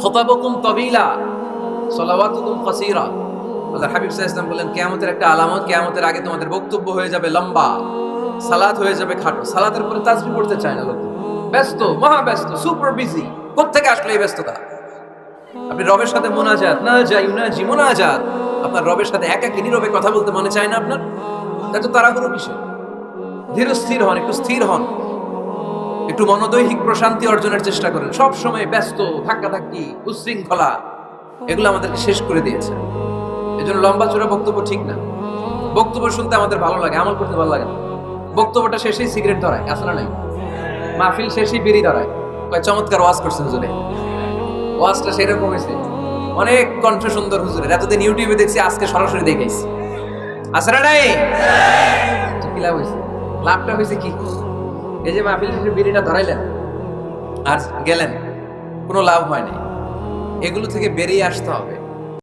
খুতাবুকুম তাবিলা সালাওয়াতুকুম কাসীরা। আল্লাহর হাবিব সাল্লাল্লাহু আলাইহি ওয়াসাল্লাম বলেন, কিয়ামতের একটা আলামত, কিয়ামতের আগে তোমাদের বক্তব্য হয়ে যাবে লম্বা, সালাত হয়ে যাবে খাটো। সালাতের পরে তাসবিহ পড়তে চায় না লোক, ব্যস্ত, মহা ব্যস্ত, সুপার বিজি। কোত্থেকে আসলে এই ব্যস্ততা? আপনি রবের সাথে মুনাজাত, না যাই না মুনাজাত, আপনার রবের সাথে একাকী নীরবে কথা বলতে মনে চায় না আপনার? এত তাড়াহুড়ো কিসের? ধীর স্থির হন, একটু স্থির হন, একটু মনোদৈহিক প্রশান্তি অর্জনের চেষ্টা করেন। সব সময় ব্যস্ত, ধাক্কাধাক্কি, উচ্ছৃঙ্খলা, এগুলো আমাদেরকে শেষ করে দিয়েছে। এজন্য লম্বা চূড়া বক্তব্য ঠিক না। বক্তব্য শুনতে আমাদের ভালো লাগে, আমল করতে ভালো লাগে না। বক্তব্যটা শেষেই সিগারেট ধরায়, আসলে নাই মাহফিল শেষেই বিড়ি ধরায়, কয় চমৎকার ওয়াজ করছেন হুজুরে। ওয়াজটা সেরকম হয়েছে, অনেক কণ্ঠ সুন্দর হুজুরের। এতদিন ইউটিউবে দেখছি, আজকে সরাসরি দেখাইছি। আসলে নাই কি লাভ হয়েছে? লাভটা হয়েছে কি? এই যে মাহফিল শেষে বিড়িটা ধরাইলেন আর গেলেন, কোনো লাভ হয় নাই। এগুলো থেকে বেরিয়ে আসতে হবে।